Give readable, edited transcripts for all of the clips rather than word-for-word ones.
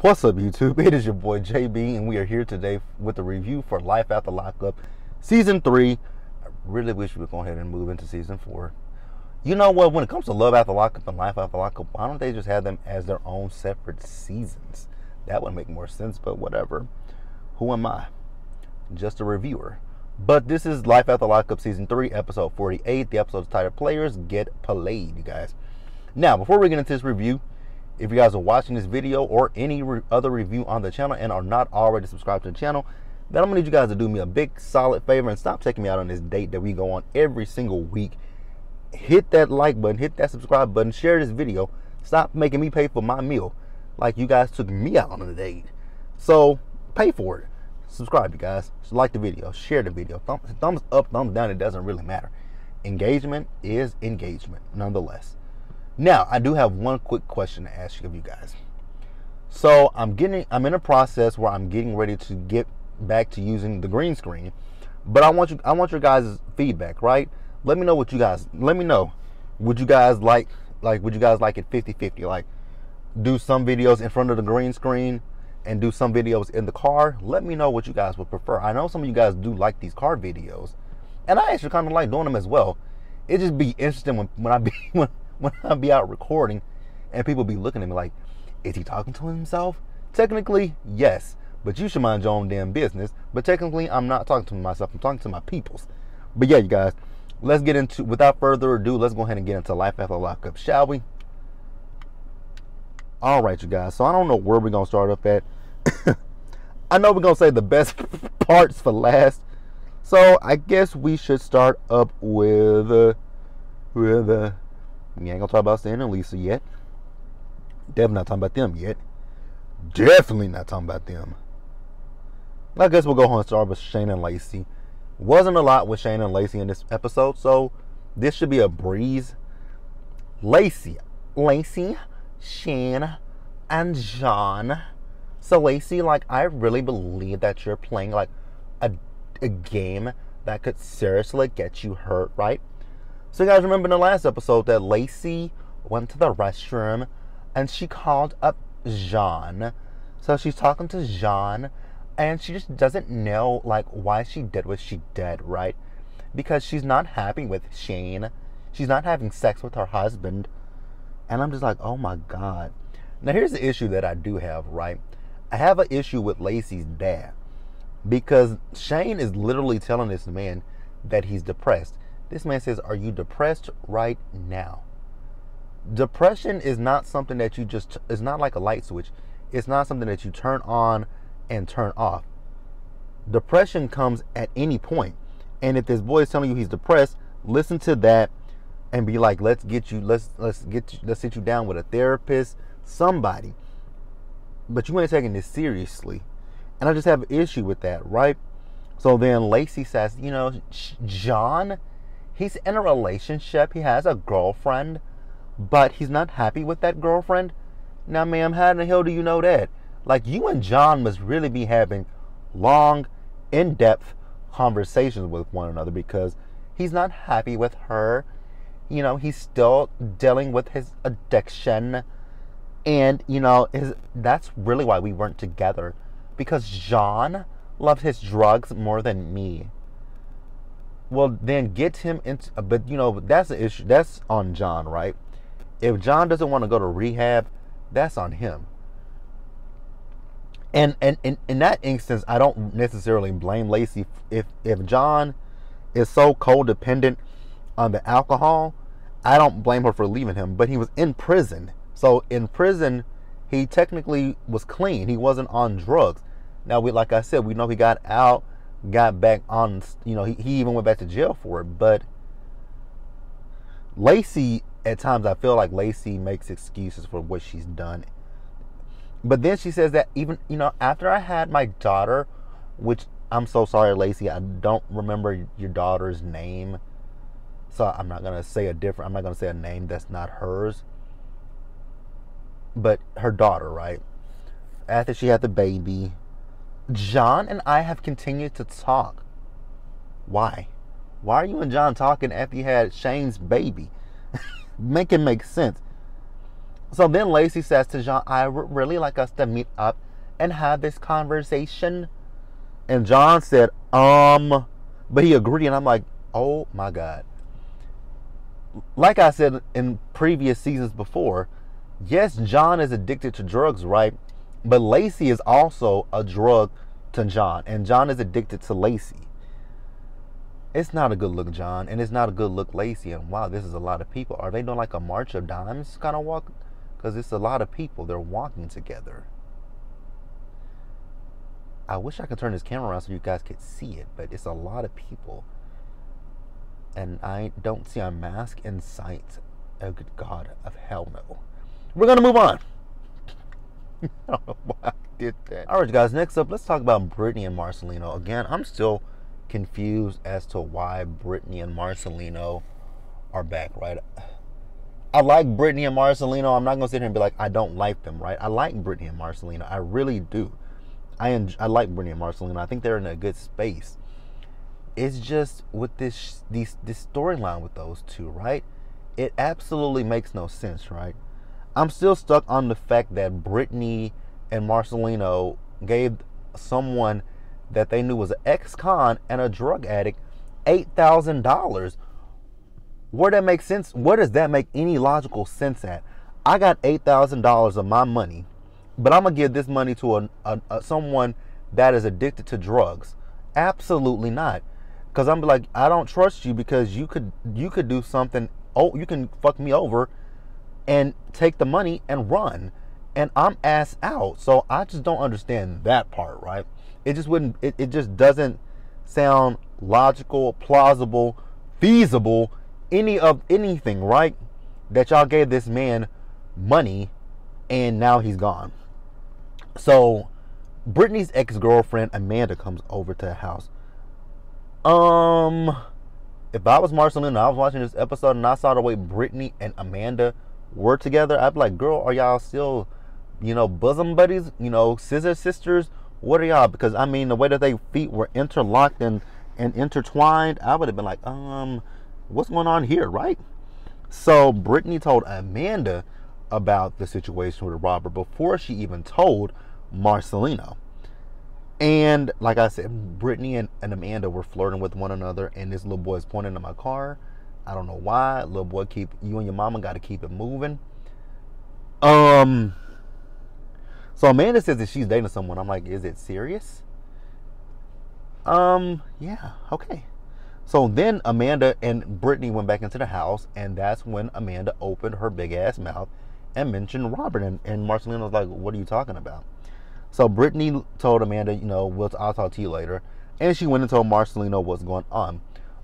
What's up, YouTube? It is your boy JB, and we are here today with a review for Life After Lockup Season 3. I really wish we would go ahead and move into Season 4. You know what? When it comes to Love After Lockup and Life After Lockup, why don't they just have them as their own separate seasons? That would make more sense, but whatever. Who am I? Just a reviewer. But this is Life After Lockup Season 3, Episode 48. The episode is titled Players Get Played, you guys. Now, before we get into this review, if you guys are watching this video or any other review on the channel and are not already subscribed to the channel, then I'm going to need you guys to do me a big solid favor and stop taking me out on this date that we go on every single week. Hit that like button, hit that subscribe button, share this video. Stop making me pay for my meal like you guys took me out on a date. So pay for it. Subscribe, you guys. Like the video, share the video. Thumbs up, thumbs down, it doesn't really matter. Engagement is engagement nonetheless. Now, I do have one quick question to ask you of you guys. So I'm in a process where I'm getting ready to get back to using the green screen, but I want your guys' feedback, right? Let me know what you guys, let me know. Would you guys like would you guys like it 50-50? Like, do some videos in front of the green screen and do some videos in the car? Let me know what you guys would prefer. I know some of you guys do like these car videos, and I actually kind of like doing them as well. It just be interesting when I be out recording and people be looking at me like, is he talking to himself? Technically, yes, but you should mind your own damn business. But technically, I'm not talking to myself, I'm talking to my peoples. But yeah, you guys, let's get into, without further ado, let's go ahead and get into Life After Lockup, shall we? All right, you guys, so I don't know where we're going to start up at. I know we're going to say the best parts for last. So I guess we should start up with we ain't gonna talk about Stan and Lisa yet. Definitely not talking about them yet. Definitely not talking about them. I guess we'll go on and start with Shane and Lacey. Wasn't a lot with Shane and Lacey in this episode, so this should be a breeze. Lacey, Shane, and John. So Lacey, like, I really believe that you're playing like a game that could seriously get you hurt, right? So you guys remember in the last episode that Lacey went to the restroom and she called up John. So she's talking to John and she just doesn't know like why she did what she did, right? Because she's not happy with Shane. She's not having sex with her husband. And I'm just like, oh my God. Now here's the issue that I do have, right? I have an issue with Lacey's dad. Because Shane is literally telling this man that he's depressed. This man says, are you depressed right now? Depression is not something that you just, it's not like a light switch. It's not something that you turn on and turn off. Depression comes at any point. And if this boy is telling you he's depressed, listen to that and be like, let's sit you down with a therapist, somebody. But you ain't taking this seriously. And I just have an issue with that, right? So then Lacey says, you know, John, he's in a relationship. He has a girlfriend, but he's not happy with that girlfriend. Now, ma'am, how in the hell do you know that? Like, you and John must really be having long, in-depth conversations with one another because he's not happy with her. You know, he's still dealing with his addiction. And, you know, that's really why we weren't together. Because John loves his drugs more than me. Well, then get him into, but you know, that's the issue. That's on John, right? If John doesn't want to go to rehab, that's on him. And in that instance, I don't necessarily blame Lacey. If John is so codependent on the alcohol, I don't blame her for leaving him. But he was in prison. So in prison, he technically was clean. He wasn't on drugs. Now, like I said, we know he got out, got back on, you know, he even went back to jail for it. But Lacey, at times, I feel like Lacey makes excuses for what she's done. But then she says that even, you know, after I had my daughter, which I'm so sorry, Lacey, I don't remember your daughter's name. So I'm not going to say a name that's not hers. But her daughter, right? After she had the baby, John and I have continued to talk. Why? Why are you and John talking after you had Shane's baby? Make it make sense. So then LACEY says to John, I would really like us to meet up and have this conversation. And John said, but he agreed. And I'm like, oh my God. Like I said in previous seasons before, yes, John is addicted to drugs, right? But LACEY is also a drug to John. And John is addicted to LACEY. It's not a good look, John. And it's not a good look, LACEY. And wow, this is a lot of people. Are they doing like a March of Dimes kind of walk? Because it's a lot of people. They're walking together. I wish I could turn this camera around so you guys could see it. But it's a lot of people. And I don't see a mask in sight. Oh, good God of hell no. We're going to move on. I don't know why I did that. All right, guys. Next up, let's talk about Brittany and Marcelino. Again, I'm still confused as to why Brittany and Marcelino are back, right? I like Brittany and Marcelino. I'm not going to sit here and be like, I don't like them, right? I like Brittany and Marcelino. I really do. I like Brittany and Marcelino. I think they're in a good space. It's just with this storyline with those two, right? It absolutely makes no sense, right? I'm still stuck on the fact that Brittany and Marcelino gave someone that they knew was an ex-con and a drug addict $8,000. Where that makes sense? Where does that make any logical sense at? I got $8,000 of my money, but I'm gonna give this money to someone that is addicted to drugs. Absolutely not. Because I'm like, I don't trust you because you could do something. Oh, you can fuck me over and take the money and run. And I'm ass out. So I just don't understand that part, right? It just wouldn't, it just doesn't sound logical, plausible, feasible, anything, right? That y'all gave this man money and now he's gone. So Brittany's ex-girlfriend Amanda comes over to the house. If I was Marcelino and I was watching this episode and I saw the way Brittany and Amanda were together, I'd be like, girl, are y'all still, bosom buddies, scissor sisters? What are y'all? Because I mean, the way that their feet were interlocked and intertwined, I would have been like, what's going on here, right? So Brittany told Amanda about the situation with Robert before she even told Marcelino. And like I said, Brittany and Amanda were flirting with one another, and this little boy is pointing to my car. I don't know why. Little boy, you and your mama got to keep it moving. So Amanda says that she's dating someone. I'm like, is it serious? Yeah, okay. So then Amanda and Brittany went back into the house, and that's when Amanda opened her big ass mouth and mentioned Robert. And Marcelino was like, what are you talking about? So Brittany told Amanda, I'll talk to you later. And she went and told Marcelino what's going on.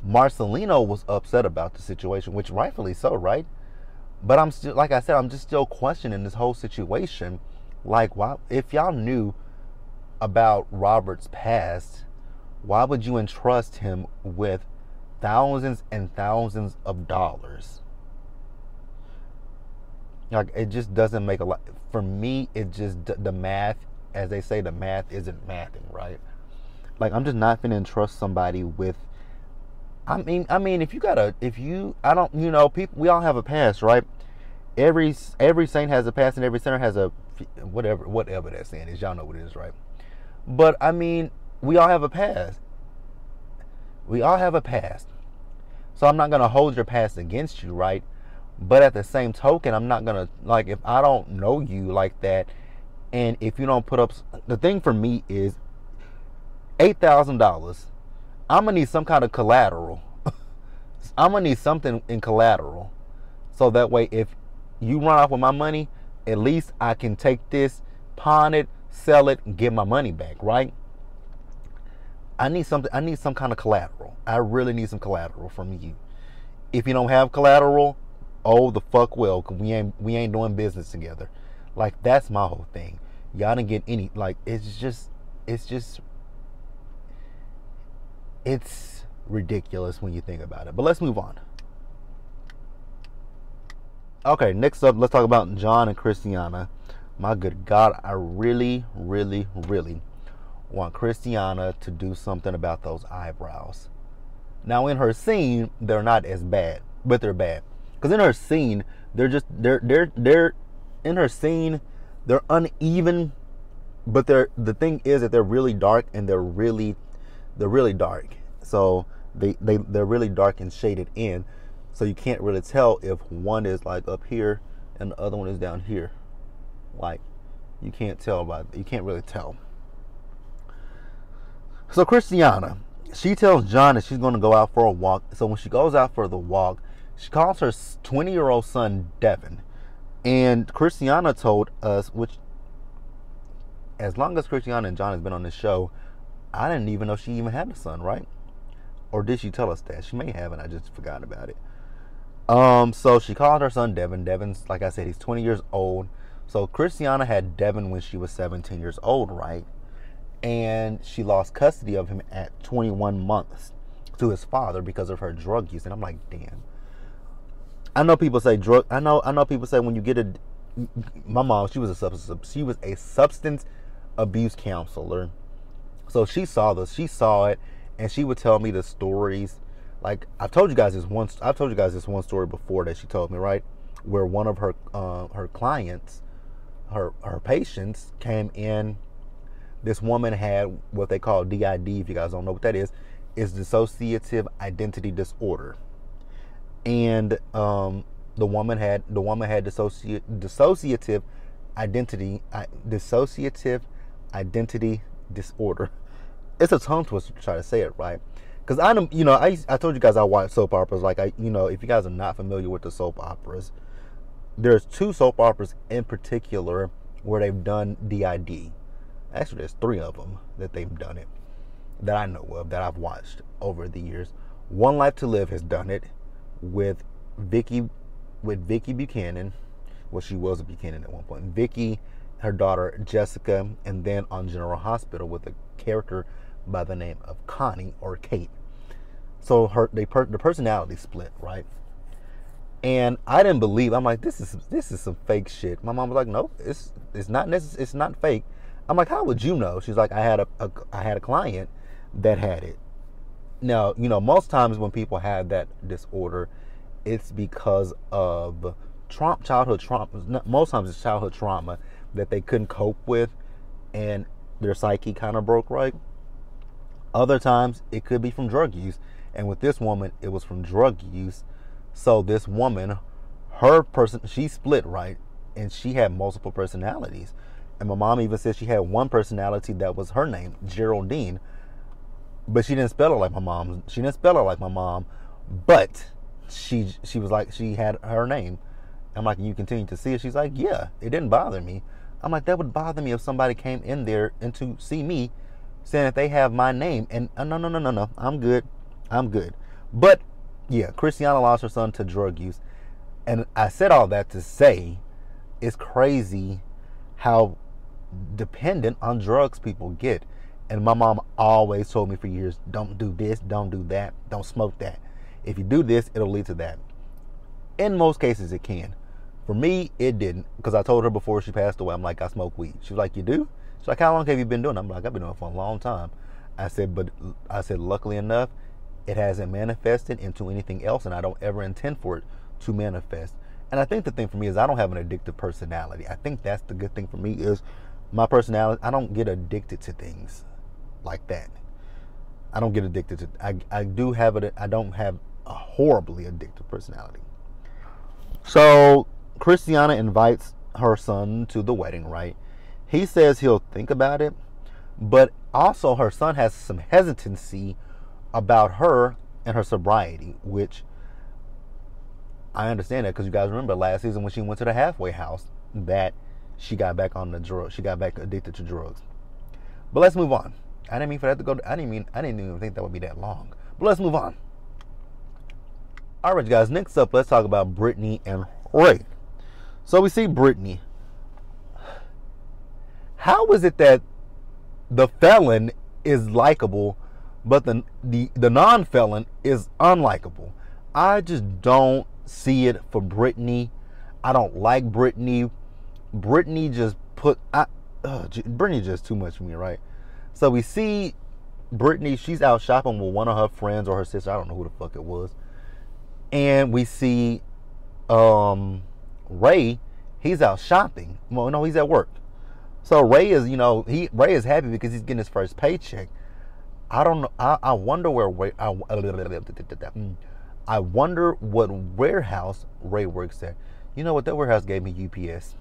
Marcelino was upset about the situation, which rightfully so, right? But I'm still, like I said, I'm just still questioning this whole situation. Like, why, if y'all knew about Robert's past, why would you entrust him with thousands and thousands of dollars? Like, it just doesn't make a lot. For me, it just, the math, as they say, the math isn't mathing, right? Like, I'm just not finna entrust somebody with, I mean, if you, I don't, people, we all have a past, right? Every saint has a past, and every sinner has a, whatever that saying is. Y'all know what it is, right? But, I mean, we all have a past. We all have a past. So I'm not going to hold your past against you, right? But at the same token, I'm not going to, like, if I don't know you like that, and if you don't put up, the thing for me is $8,000. I'm going to need some kind of collateral. I'm going to need something in collateral. So that way, if you run off with my money, at least I can take this, pawn it, sell it, and get my money back, right? I need something. I need some kind of collateral. I really need some collateral from you. If you don't have collateral, oh the fuck well, cause we ain't doing business together. Like, that's my whole thing. Y'all didn't get any. Like, it's ridiculous when you think about it. But let's move on. Okay, next up, let's talk about John and KRISTIANNA. My good God, I really, really, really want KRISTIANNA to do something about those eyebrows. Now, in her scene, they're not as bad, but they're bad. Because in her scene, they're in her scene, they're uneven, but the thing is that they're really dark, and they're really dark. So they're really dark and shaded in, so you can't really tell if one is like up here and the other one is down here. Like, you can't really tell. So Kristianna, she tells John that she's going to go out for a walk. So when she goes out for the walk, she calls her 20-year-old son Devin. And Kristianna told us, which, as long as Kristianna and John has been on this show, I didn't even know she even had a son, right? Or did she tell us that? She may have, and I just forgot about it. So she called her son Devin. Devin's, like I said, he's 20 years old. So Kristianna had Devin when she was 17 years old, right? And she lost custody of him at 21 months to his father because of her drug use. And I'm like, damn. I know people say I know people say when you get my mom, she was a substance abuse counselor. So she saw this, she saw it, and she would tell me the stories. Like, I've told you guys this one story before that she told me, right? Where one of her clients, her patients came in. This woman had what they call DID. If you guys don't know what that is dissociative identity disorder. And the woman had dissociative identity disorder. It's a tongue twister to try to say it right, because I told you guys I watch soap operas. Like, if you guys are not familiar with the soap operas, there's 2 soap operas in particular where they've done DID. Actually, there's 3 of them that they've done it, that I know of, that I've watched over the years. One Life to Live has done it with Vicky Buchanan. Well, she was a Buchanan at one point. Vicky, her daughter Jessica, and then on General Hospital with a character by the name of Connie or Kate. So the personality split, right? And I didn't believe. I'm like, this is some fake shit. My mom was like, no, it's not fake. I'm like, how would you know? She's like, I had a client that had it. Now, most times when people have that disorder, it's because of childhood trauma. Most times it's childhood trauma that they couldn't cope with, and their psyche kind of broke, right? Other times it could be from drug use, and with this woman, it was from drug use. So this woman, she split, right? And she had multiple personalities. And my mom even said she had one personality that was her name, Geraldine. But she didn't spell it like my mom. But she was like, she had her name. I'm like, you continue to see it? She's like, yeah, it didn't bother me. I'm like, that would bother me if somebody came in there and to see me saying that they have my name. And no, I'm good. But yeah, Kristianna lost her son to drug use. And I said all that to say, it's crazy how dependent on drugs people get. And my mom always told me for years, don't do this, don't do that, don't smoke that. If you do this, it'll lead to that. In most cases, it can. For me, it didn't, because I told her before she passed away, I'm like, I smoke weed. She was like, you do? She's like, how long have you been doing it? I'm like, I've been doing it for a long time. I said, luckily enough, it hasn't manifested into anything else, and I don't ever intend for it to manifest. And I think the thing for me is I don't have an addictive personality. I think that's the good thing for me is my personality. I don't get addicted to things like that. I don't get addicted to. I do have it. I don't have a horribly addictive personality. So Kristianna invites her son to the wedding, right? He says he'll think about it, but also her son has some hesitancy about her and her sobriety, which I understand that because you guys remember last season when she went to the halfway house that she got back on the drugs. She got back addicted to drugs. But let's move on. I didn't mean for that to go. I didn't even think that would be that long. But let's move on. All right, guys. Next up, let's talk about Brittany and Ray. So we see Brittany. How is it that the felon is likable, but the non-felon is unlikable? I just don't see it for Brittany. I don't like Brittany. Brittany just Brittany just too much for me, right? So we see Brittany, she's out shopping with one of her friends or her sister. I don't know who the fuck it was. And we see Ray He's out shopping. Well, no, he's at work. So Ray is, Ray is happy because he's getting his first paycheck. I don't know. I wonder where Ray. I wonder what warehouse Ray works at. You know what? That warehouse gave me UPS.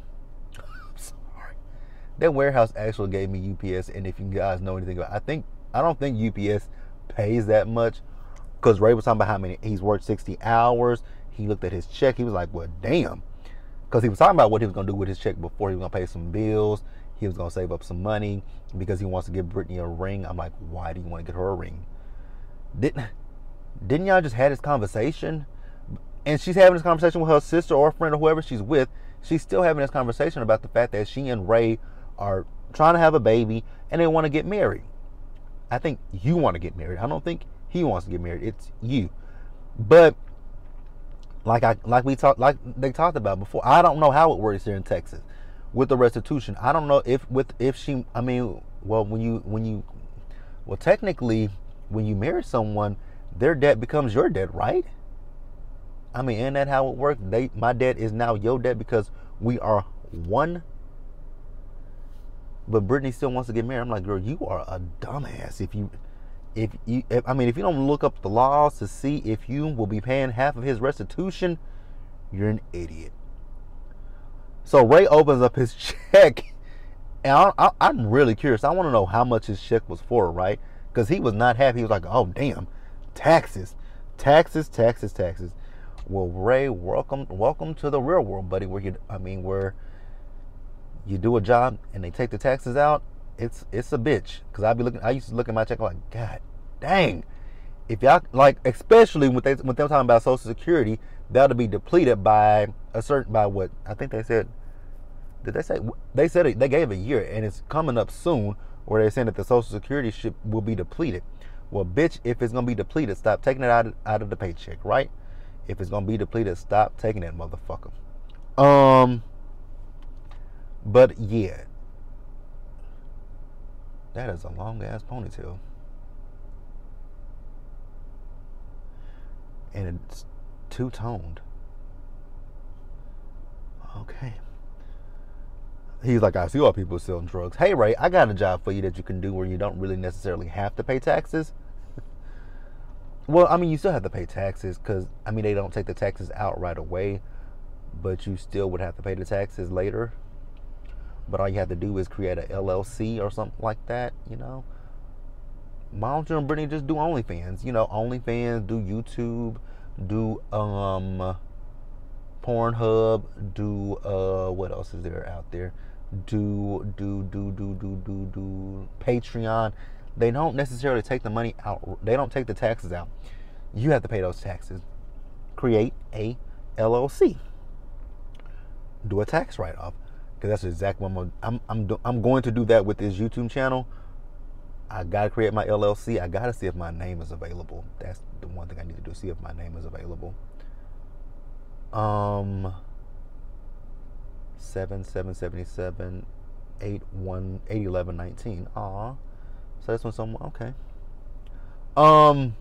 I'm sorry. That warehouse actually gave me UPS. And if you guys know anything about it, I don't think UPS pays that much. Because Ray was talking about how many he's worked 60 hours. He looked at his check. He was like, well, damn. Because he was talking about what he was going to do with his check before. He was going to pay some bills. He was going to save up some money because he wants to give Brittany a ring. I'm like, why do you want to get her a ring? Didn't y'all just have this conversation? And she's having this conversation with her sister or friend or whoever she's with. She's still having this conversation about the fact that she and Ray are trying to have a baby and they want to get married. I think you want to get married. I don't think he wants to get married. It's you. But like they talked about before, I don't know how it works here in Texas with the restitution. I don't know technically when you marry someone, their debt becomes your debt, right? I mean, isn't that how it works? My debt is now your debt because we are one. But Brittany still wants to get married. I'm like, girl, you are a dumbass. If you don't look up the laws to see if you will be paying half of his restitution, you're an idiot. So Ray opens up his check, and I'm really curious. I want to know how much his check was for, right? Because he was not happy. He was like, oh, damn, taxes. Well, Ray, welcome to the real world, buddy, where you do a job and they take the taxes out. It's a bitch. Because I used to look at my check like, God dang. If y'all, especially when they're talking about Social Security, that'll be depleted by what? I think they said, did they say? They said they gave a year, and it's coming up soon where they're saying that the Social Security will be depleted. Well, bitch, if it's going to be depleted, stop taking it out of the paycheck, right? If it's going to be depleted, stop taking it, motherfucker. But yeah. That is a long-ass ponytail. And it's two-toned. Okay. He's like, I see why people selling drugs. Hey, Ray, I got a job for you that you can do where you don't really necessarily have to pay taxes. Well, I mean, you still have to pay taxes because, they don't take the taxes out right away, but you still would have to pay the taxes later. But all you have to do is create a LLC or something like that, Why don't you and Brittany just do OnlyFans? OnlyFans, do YouTube, do Pornhub, do what else is there out there? Do Patreon. They don't necessarily take the money out. They don't take the taxes out. You have to pay those taxes. Create a LLC. Do a tax write-off. Because that's exactly what I'm going to do that with this YouTube channel. I gotta create my LLC. I gotta see if my name is available. That's the one thing I need to do. See if my name is available. 7777 81119. Aw. So that's when someone. Okay. I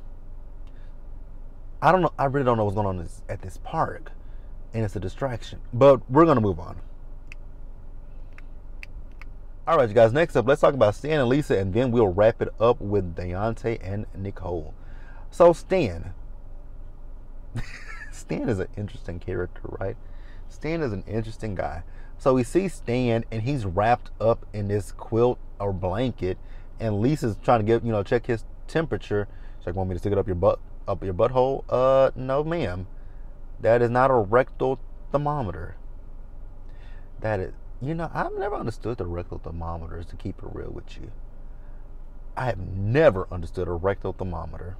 don't know. I really don't know what's going on at this park, and it's a distraction. But we're gonna move on. All right, you guys. Next up, let's talk about Stan and Lisa, and then we'll wrap it up with Deontay and Nicole. So Stan. Stan is an interesting character, right? Stan is an interesting guy. So we see Stan, and he's wrapped up in this quilt or blanket, and Lisa's trying to check his temperature. She's like, "Want me to stick it up your butthole?" No, ma'am. That is not a rectal thermometer. That is. I've never understood the rectal thermometers, to keep it real with you. I have never understood a rectal thermometer.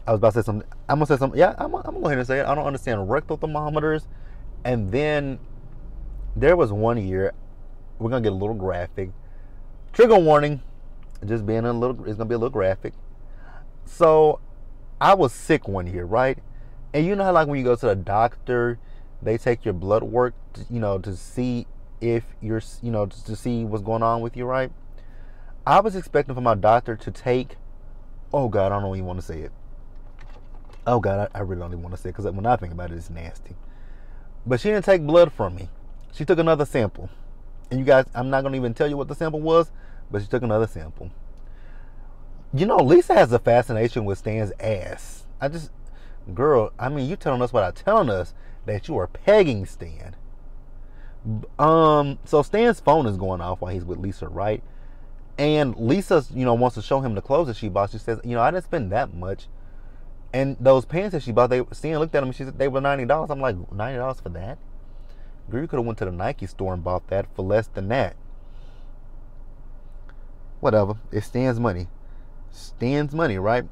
I was about to say something. I'm going to say something. Yeah, I'm going to go ahead and say it. I don't understand rectal thermometers. And then there was one year, we're going to get a little graphic. Trigger warning. Just being it's going to be a little graphic. So I was sick one year, right? And you know how when you go to the doctor, they take your blood work, to see if you're, to see what's going on with you, right? I was expecting for my doctor to take, oh God, I don't even want to say it. Oh God, I really don't even want to say it because when I think about it, it's nasty. But she didn't take blood from me. She took another sample. And you guys, I'm not going to even tell you what the sample was, but she took another sample. You know, Lisa has a fascination with Stan's ass. Girl, I mean, you telling us without telling us that you are pegging Stan. So Stan's phone is going off while he's with Lisa, right? And Lisa, wants to show him the clothes that she bought. She says, I didn't spend that much. And those pants that she bought, Stan looked at them and she said they were $90. I'm like, $90 for that? Girl, you could have went to the Nike store and bought that for less than that. Whatever. It's Stan's money. Stan's money, right?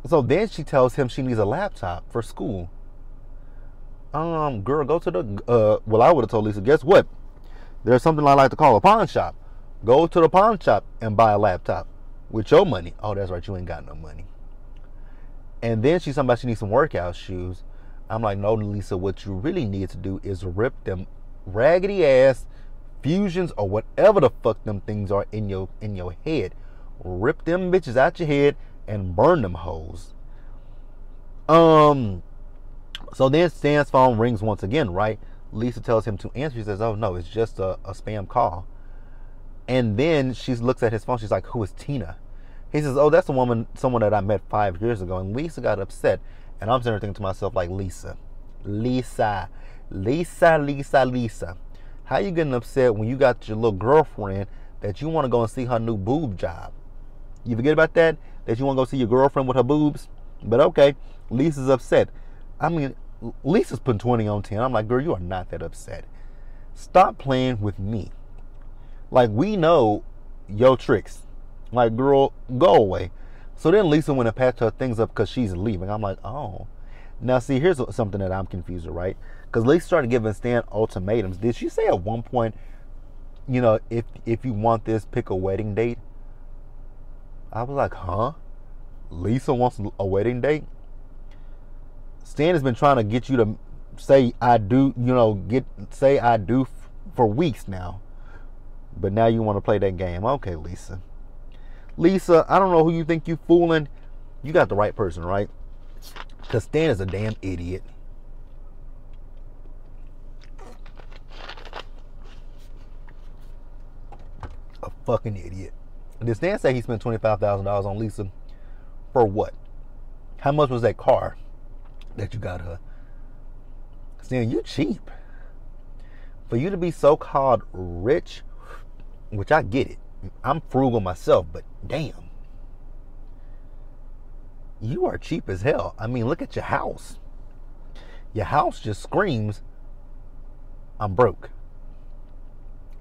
So then she tells him she needs a laptop for school. Girl, go to the, I would have told Lisa, guess what? There's something I like to call a pawn shop. Go to the pawn shop and buy a laptop with your money. Oh, that's right, you ain't got no money. And then she's talking about she needs some workout shoes. I'm like, no, Lisa, what you really need to do is rip them raggedy ass Fusions or whatever the fuck them things are in your head. Rip them bitches out your head and burn them hoes. So then Stan's phone rings once again, right? Lisa tells him to answer. She says, oh no, it's just a spam call. And then she looks at his phone. She's like, who is Tina? He says, oh, that's someone that I met 5 years ago. And Lisa got upset. And I'm sitting there thinking to myself, like, Lisa. How you getting upset when you got your little girlfriend that you want to go and see her new boob job? You forget about that? That you want to go see your girlfriend with her boobs? But okay, Lisa's upset. I mean, Lisa's putting 20 on 10. I'm like, girl, you are not that upset. Stop playing with me. Like, we know your tricks. Like, girl, go away. So then Lisa went and patched her things up because she's leaving. I'm like, oh. Now, see, here's something that I'm confused with, right? Because Lisa started giving Stan ultimatums. Did she say at one point, if you want this, pick a wedding date? I was like, huh? Lisa wants a wedding date? Stan has been trying to get you to say I do, say I do for weeks now. But now you want to play that game. Okay, Lisa. Lisa, I don't know who you think you fooling. You got the right person, right? Because Stan is a damn idiot. A fucking idiot. Did Stan say he spent $25,000 on Lisa? For what? How much was that car that you got her? Stan, you cheap. For you to be so-called rich, which I get it. I'm frugal myself, but damn. You are cheap as hell. I mean, look at your house. Your house just screams, I'm broke.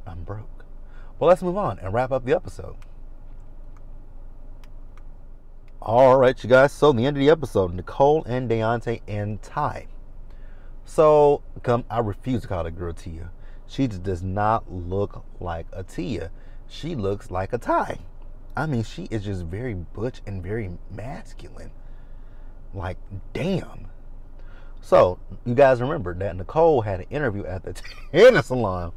I'm broke. Well, let's move on and wrap up the episode. All right, you guys. So, the end of the episode, Nicole and Deontay and Ty. So, I refuse to call the girl Tia. She just does not look like a Tia. She looks like a Ty. I mean, she is just very butch and very masculine. Like, damn. So, you guys remember that Nicole had an interview at the tennis salon.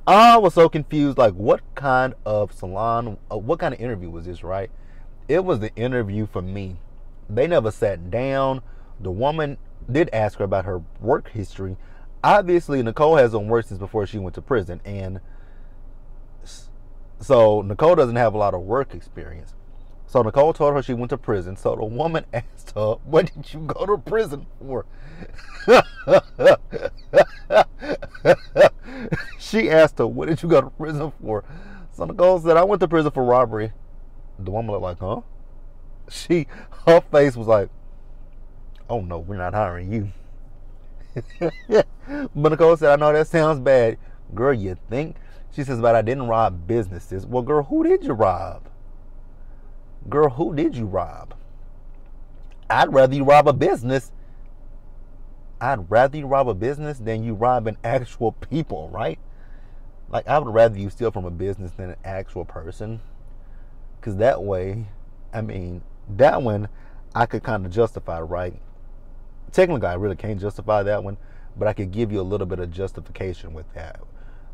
I was so confused. Like, what kind of salon, what kind of interview was this, right? It was the interview for me. They never sat down. The woman did ask her about her work history. Obviously, Nicole hasn't worked since before she went to prison. And so Nicole doesn't have a lot of work experience. So Nicole told her she went to prison. So the woman asked her, what did you go to prison for? She asked her, what did you go to prison for? So Nicole said, I went to prison for robbery. The woman looked like, huh? Her face was like, oh no, we're not hiring you. But Nicole said, I know that sounds bad. Girl, you think? She says, but I didn't rob businesses. Well, girl, who did you rob? Girl, who did you rob? I'd rather you rob a business. I'd rather you rob a business than you robbing actual people, right? Like, I would rather you steal from a business than an actual person. Because that way, I mean, that one I could kind of justify, right? Technically, I really can't justify that one, but I could give you a little bit of justification with that.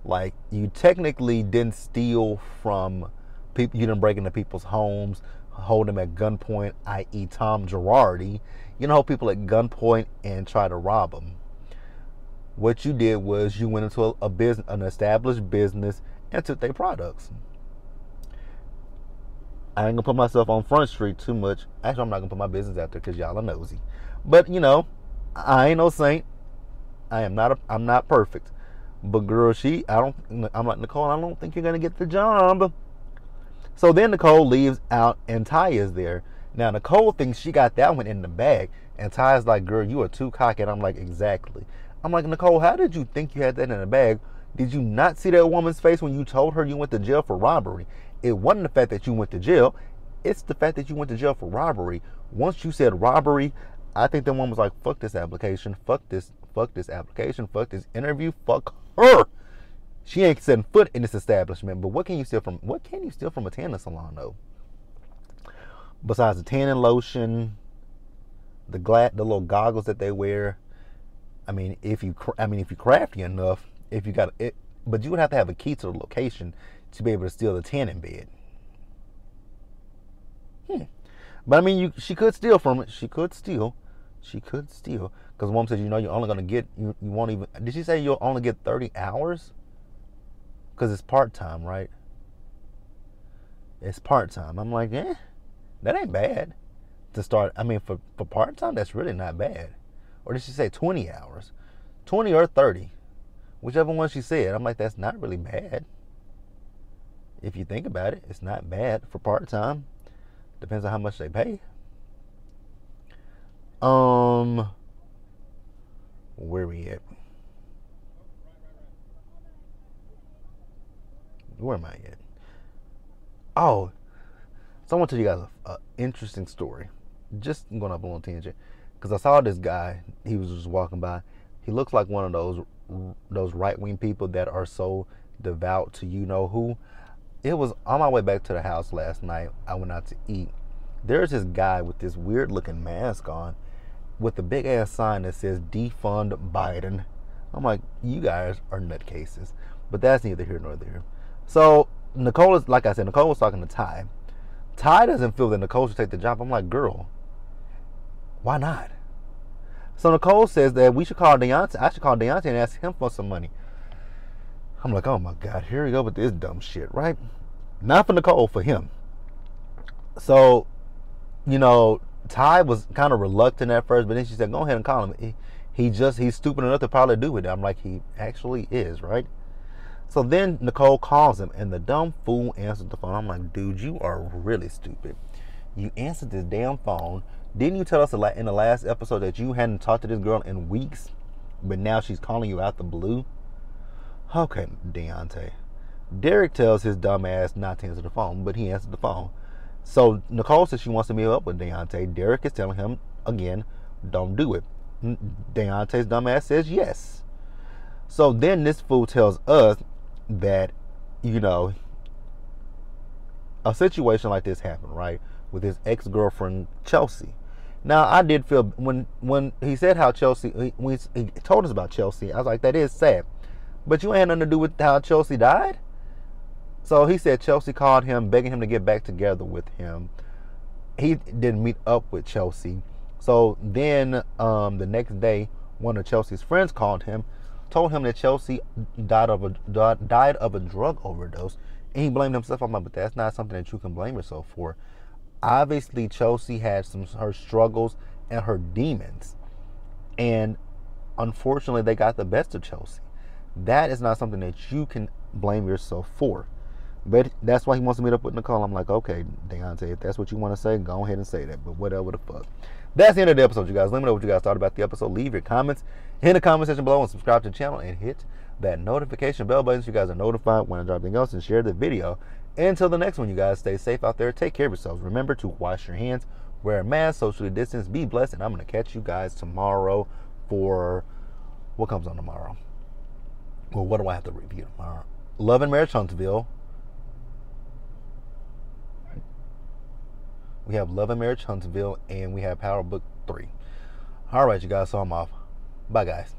Like, you technically didn't steal from people, you didn't break into people's homes, hold them at gunpoint, i.e. Tom Girardi. You know, hold people at gunpoint and try to rob them. What you did was you went into a business, an established business, and took their products. I ain't gonna put myself on Front Street too much. Actually, I'm not gonna put my business out there because y'all are nosy. But you know, I ain't no saint. I'm not perfect. But girl, I'm like, Nicole, I don't think you're gonna get the job. So then Nicole leaves out and Ty is there. Now Nicole thinks she got that one in the bag, and Ty's like, girl, you are too cocky. And I'm like, exactly. I'm like, Nicole, how did you think you had that in the bag? Did you not see that woman's face when you told her you went to jail for robbery? It wasn't the fact that you went to jail. It's the fact that you went to jail for robbery. Once you said robbery, I think the woman was like, fuck this application, fuck this application, fuck this interview, fuck her. She ain't setting foot in this establishment. But what can you steal from a tanning salon though? Besides the tanning lotion, the little goggles that they wear. I mean, if you crafty enough, if you got it, but you would have to have a key to the location to be able to steal the tanning bed. But I mean, she could steal from it. She could steal. Because the woman says, you know, you're only gonna get you won't even. Did she say you'll only get 30 hours? Because it's part-time, right? It's part-time. I'm like, that ain't bad to start. I mean, for part-time, that's really not bad. Or did she say 20 hours? 20 or 30. Whichever one she said. I'm like, that's not really bad. If you think about it, it's not bad for part-time. Depends on how much they pay. Where we at? Where am I at? Oh, so I want to tell you guys an interesting story. Just going up a little tangent, because I saw this guy. He was just walking by. He looks like one of those right-wing people that are so devout to you know who. It was on my way back to the house last night. I went out to eat. There's this guy with this weird-looking mask on, with a big-ass sign that says "Defund Biden." I'm like, you guys are nutcases. But that's neither here nor there. So Nicole is, like I said, Nicole was talking to Ty. Ty doesn't feel that Nicole should take the job. I'm like, girl, why not? So Nicole says that we should call Deontay. I should call Deontay and ask him for some money. I'm like, oh my God, here we go with this dumb shit, right? Not for Nicole, for him. So, you know, Ty was kind of reluctant at first, but then she said, go ahead and call him. He's stupid enough to probably do it. I'm like, he actually is, right? So then Nicole calls him, and the dumb fool answers the phone. I'm like, dude, you are really stupid. You answered this damn phone. Didn't you tell us in the last episode that you hadn't talked to this girl in weeks, but now she's calling you out the blue? Okay, Deontay. Derek tells his dumb ass not to answer the phone, but he answered the phone. So Nicole says she wants to meet up with Deontay. Derek is telling him, again, don't do it. Deontay's dumb ass says yes. So then this fool tells us that, you know, a situation like this happened, right, with his ex-girlfriend Chelsea. Now, I did feel when he said how Chelsea, when he told us about Chelsea, I was like, that is sad. But you ain't had nothing to do with how Chelsea died. So he said Chelsea called him, begging him to get back together with him. He didn't meet up with Chelsea. So then the next day, one of Chelsea's friends called him, told him that Chelsea died of a drug overdose, and he blamed himself. I'm like, but that's not something that you can blame yourself for. Obviously, Chelsea had her struggles and her demons, and unfortunately, they got the best of Chelsea. That is not something that you can blame yourself for. But that's why he wants to meet up with Nicole. I'm like, okay, Deontay, if that's what you want to say, go ahead and say that. But whatever the fuck. That's the end of the episode, you guys. Let me know what you guys thought about the episode. Leave your comments in the comment section below and subscribe to the channel and hit that notification bell button so you guys are notified when I drop anything else, and share the video. Until the next one, you guys, stay safe out there. Take care of yourselves. Remember to wash your hands, wear a mask, socially distance, be blessed, and I'm going to catch you guys tomorrow for what comes on tomorrow. Well, what do I have to review tomorrow? Love and Marriage Huntsville. We have Love and Marriage Huntsville, and we have Power Book 3. All right, you guys, so I'm off. Bye, guys.